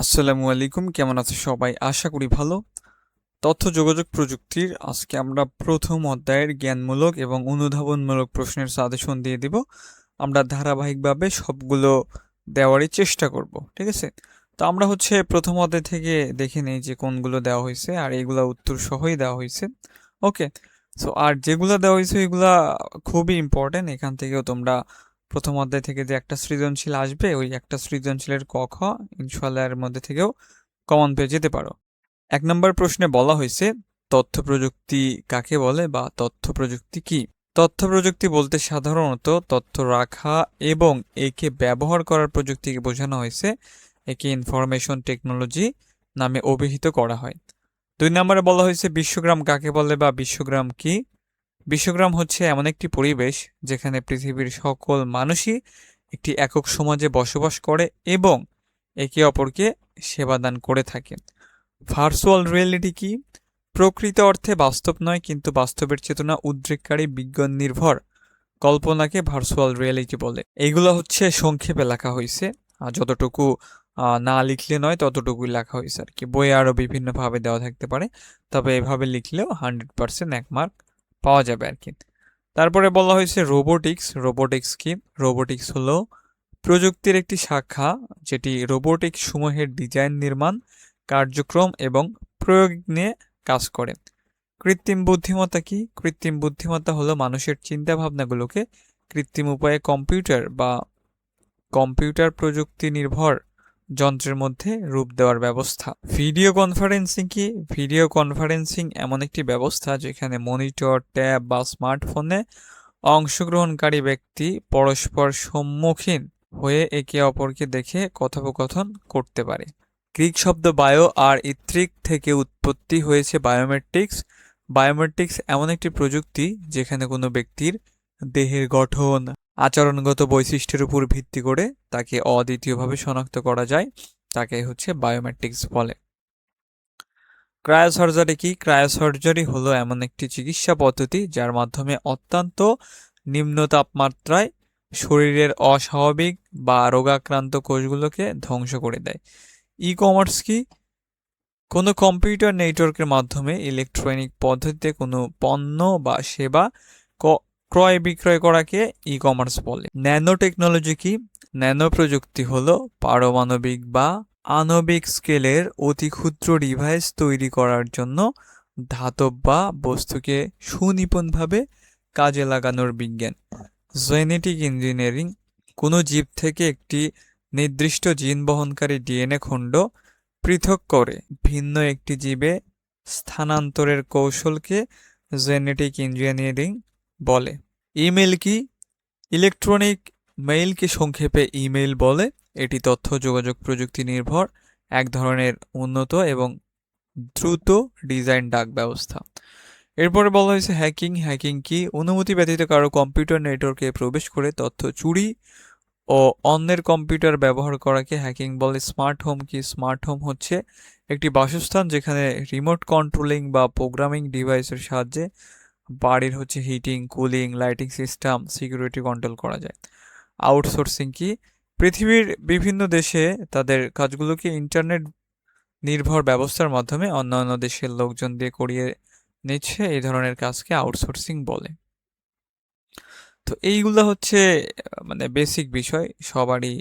আসসালামু আলাইকুম, কেমন আছো সবাই? আশা করি ভালো। তথ্য যোগাযোগ প্রযুক্তির আজকে আমরা প্রথম অধ্যায়ের জ্ঞানমূলক এবং অনুধাবনমূলক প্রশ্নের সাজেশন দিয়ে দিব। আমরা ধারাবাহিকভাবে সবগুলো দেওয়ারই চেষ্টা করব, ঠিক আছে? তো আমরা প্রথম অধ্যায় থেকে দেখে নেই যে কোনগুলো দেওয়া হয়েছে, আর এগুলা উত্তর সহই দেওয়া হয়েছে। ওকে, সো আর যেগুলো দেওয়া হয়েছে এগুলা খুবই ইম্পর্টেন্ট। এখান থেকেও তোমরা প্রথম অধ্যায় থেকে যে একটা সৃজনশীল আসবে, ওই একটা সৃজনশীলের ক খ ইনশাল্লাহ এর মধ্যে থেকেও কমন পেয়ে যেতে পারো। 1 নম্বর প্রশ্নে বলা হয়েছে তথ্য প্রযুক্তি কাকে বলে বা তথ্য প্রযুক্তি কি? তথ্য প্রযুক্তি বলতে সাধারণত তথ্য রাখা এবং একে ব্যবহার করার প্রযুক্তিকে বোঝানো হয়েছে। একে ইনফরমেশন টেকনোলজি নামে অভিহিত করা হয়। 2 নম্বরে বলা হয়েছে বিশ্বগ্রাম কাকে বলে বা বিশ্বগ্রাম কি? বিশ্বগ্রাম হচ্ছে এমন একটি পরিবেশ যেখানে পৃথিবীর সকল মানুষই একটি একক সমাজে বসবাস করে এবং একে অপরকে সেবাদান করে থাকে। ভার্চুয়াল রিয়েলিটি কি? প্রকৃত অর্থে বাস্তব নয় কিন্তু বাস্তবের চেতনা উদ্রেককারী বিজ্ঞান নির্ভর কল্পনাকে ভার্চুয়াল রিয়েলিটি বলে। এইগুলো সংক্ষেপে লেখা হয়েছে, আর যতটুকু না লিখলে নয় ততটুকুই লেখা হয়েছে আর কি। বইয়ে আরও বিভিন্নভাবে দেওয়া থাকতে পারে, তবে এভাবে লিখলেও 100% 1 মার্ক পাওয়া যাবে আর কি। তারপরে বলা হয়েছে রোবোটিক্স। রোবোটিক্স কি? রোবোটিক্স হলো প্রযুক্তির একটি শাখা যেটি রোবোটিক্স সমূহের ডিজাইন, নির্মাণ, কার্যক্রম এবং প্রয়োগ নিয়ে কাজ করে। কৃত্রিম বুদ্ধিমত্তা কি? কৃত্রিম বুদ্ধিমত্তা হলো মানুষের চিন্তা ভাবনাগুলোকে কৃত্রিম উপায়ে কম্পিউটার বা কম্পিউটার প্রযুক্তি নির্ভর যন্ত্রের মধ্যে রূপ দেওয়ার ব্যবস্থা। ভিডিও কনফারেন্সিং কি? ভিডিও কনফারেন্সিং এমন একটি ব্যবস্থা যেখানে মনিটর, ট্যাব বা স্মার্টফোনে অংশগ্রহণকারী ব্যক্তি পরস্পর সম্মুখীন হয়ে একে অপরকে দেখে কথোপকথন করতে পারে। গ্রিক শব্দ বায়ো আর ইত্রিক থেকে উৎপত্তি হয়েছে বায়োমেট্রিক্স। বায়োমেট্রিক্স এমন একটি প্রযুক্তি যেখানে কোনো ব্যক্তির দেহের গঠন, আচরণগত বৈশিষ্ট্যের উপর ভিত্তি করে তাকে অদ্বিতীয়ভাবে শনাক্ত করা যায়, তাকে বায়োমেট্রিক্স বলে। ক্রায়োসার্জারি কি? ক্রায়োসার্জারি হলো এমন একটি চিকিৎসা পদ্ধতি যার মাধ্যমে অত্যন্ত নিম্ন তাপমাত্রায় শরীরের অস্বাভাবিক বা রোগাক্রান্ত কোষগুলোকে ধ্বংস করে দেয়। ই কমার্স কি? কোনো কম্পিউটার নেটওয়ার্কের মাধ্যমে ইলেকট্রনিক পদ্ধতিতে কোনো পণ্য বা সেবা ক্রয় বিক্রয় করাকে ই কমার্স বলে। ন্যানো টেকনোলজি কি? ন্যানো প্রযুক্তি হলো পারমাণবিক বা আণবিক স্কেলের অতি ক্ষুদ্র ডিভাইস তৈরি করার জন্য ধাতব বা বস্তুকে সুনিপুণভাবে কাজে লাগানোর বিজ্ঞান। জেনেটিক ইঞ্জিনিয়ারিং কোনো জীব থেকে একটি নির্দিষ্ট জিন বহনকারী ডিএনএ খণ্ড পৃথক করে ভিন্ন একটি জীবে স্থানান্তরের কৌশলকে জেনেটিক ইঞ্জিনিয়ারিং বলে। ইমেল কি? ইলেকট্রনিক মেইলকে সংক্ষেপে ইমেইল বলে। এটি তথ্য যোগাযোগ প্রযুক্তি নির্ভর এক ধরনের উন্নত এবং দ্রুত ডিজাইন ডাক ব্যবস্থা। এরপরে বলা হয়েছে হ্যাকিং। হ্যাকিং কি? অনুমতি ব্যতীত কারো কম্পিউটার নেটওয়ার্কে প্রবেশ করে তথ্য চুরি ও অন্যের কম্পিউটার ব্যবহার করাকে হ্যাকিং বলে। স্মার্ট হোম কি? স্মার্ট হোম হচ্ছে একটি বাসস্থান যেখানে রিমোট কন্ট্রোলিং বা প্রোগ্রামিং ডিভাইসের সাহায্যে বাড়ির heating, cooling, lighting system, security control করা যায়। আউটসোর্সিং কি? পৃথিবীর বিভিন্ন দেশে তাদের কাজগুলোকে ইন্টারনেট নির্ভর ব্যবস্থার মাধ্যমে অন্যান্য দেশের লোকজন দিয়ে করিয়ে নিচ্ছে, এই ধরনের কাজকে আউটসোর্সিং বলে। তো এইগুলো মানে বেসিক বিষয়, সবারই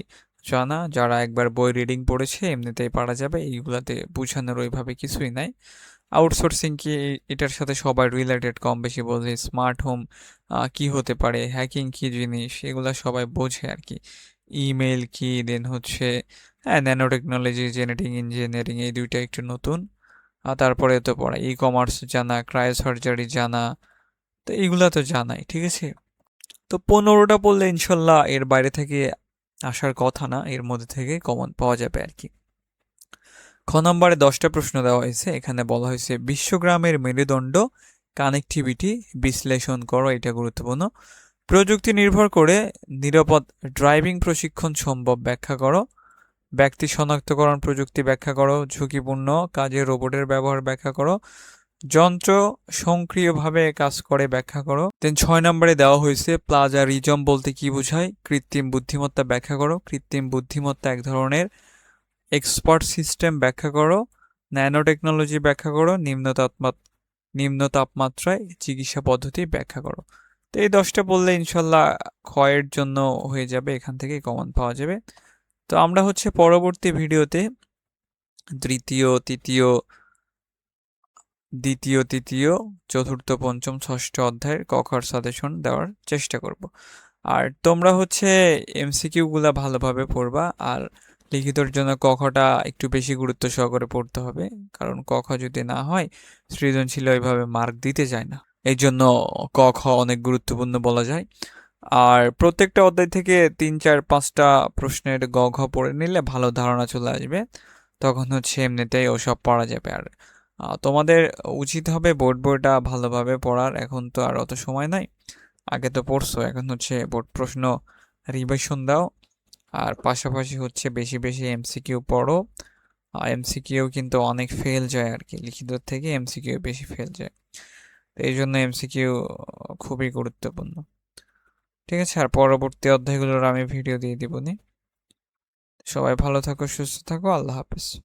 জানা। যারা একবার বই রিডিং পড়েছে এমনিতেই পারা যাবে, এইগুলাতে বুঝানোর ওইভাবে কিছুই নাই। আউটসোর্সিং কি? এটার সাথে সবাই রিলেটেড, কম বেশি বোঝে। স্মার্ট হোম কি হতে পারে, হ্যাকিং কি জিনিস, এগুলা সবাই বোঝে আর কি। ইমেল কি, দেন হ্যাঁ, ন্যানো টেকনোলজি, জেনেটিক ইঞ্জিনিয়ারিং, এই দুইটা একটু নতুন। আর তারপরে তো পড়া ই কমার্স জানা, ক্রায়োসার্জারি জানা, তো এইগুলা তো জানাই, ঠিক আছে? তো 15টা পড়লে ইনশাল্লাহ এর বাইরে থেকে আসার কথা না, এর মধ্যে থেকে কমন পাওয়া যাবে আর কি। খ নম্বরে 10টা প্রশ্ন দেওয়া হয়েছে। এখানে বলা হয়েছে বিশ্বগ্রামের মেরুদণ্ড কানেক্টিভিটি বিশ্লেষণ করো, এটা গুরুত্বপূর্ণ। প্রযুক্তি নির্ভর করে নিরাপদ ড্রাইভিং প্রশিক্ষণ সম্ভব ব্যাখ্যা করো। ব্যক্তি শনাক্তকরণ প্রযুক্তি ব্যাখ্যা করো। ঝুঁকিপূর্ণ কাজে রোবটের ব্যবহার ব্যাখ্যা করো। যন্ত্র সক্রিয়ভাবে কাজ করে ব্যাখ্যা করো। দেন 6 নম্বরে দেওয়া হয়েছে প্লাজারিজম বলতে কি বোঝায়। কৃত্রিম বুদ্ধিমত্তা ব্যাখ্যা করো। কৃত্রিম বুদ্ধিমত্তা এক ধরনের এক্সপার্ট সিস্টেম ব্যাখ্যা করো, ন্যানো টেকনোলজি ব্যাখ্যা করো, নিম্ন তাপমাত্রায় চিকিৎসা পদ্ধতি ব্যাখ্যা করো। তো এই 10টা বললে ইনশাল্লাহ ক্ষয়ের জন্য হয়ে যাবে, এখান থেকে কমন পাওয়া যাবে। তো আমরা হচ্ছে পরবর্তী ভিডিওতে দ্বিতীয়, তৃতীয়, চতুর্থ, পঞ্চম, ষষ্ঠ অধ্যায়ের ক খ সাজেশন দেওয়ার চেষ্টা করব। আর তোমরা হচ্ছে এমসিকিউ গুলা ভালোভাবে পড়বা, আর লিখিতর জন্য ক খটা একটু বেশি গুরুত্ব সহকারে পড়তে হবে, কারণ ক খ যদি না হয় সৃজনশীল ওইভাবে মার্ক দিতে যায় না। এই জন্য ক খ অনেক গুরুত্বপূর্ণ বলা যায়। আর প্রত্যেকটা অধ্যায় থেকে 3, 4, 5টা প্রশ্নের গ ঘ পড়ে নিলে ভালো ধারণা চলে আসবে, তখন হচ্ছে এমনিতেই ওসব পড়া যাবে। আর তোমাদের উচিত হবে বোর্ড বইটা ভালোভাবে পড়ার, এখন তো আর অত সময় নাই, আগে তো পড়ছো, এখন হচ্ছে বোর্ড প্রশ্ন রিভিশন দাও, আর পাশাপাশি হচ্ছে বেশি বেশি এমসিকিউ পড়ো। এমসিকিউ কিন্তু অনেক ফেল যায় আর কি, লিখিত থেকে এমসিকিউ বেশি ফেল যায়, তো এই জন্য এমসিকিউ খুবই গুরুত্বপূর্ণ। ঠিক আছে, আর পরবর্তী অধ্যায়গুলোর আমি ভিডিও দিয়ে দিবনি। সবাই ভালো থাকো, সুস্থ থাকো, আল্লাহ হাফেজ।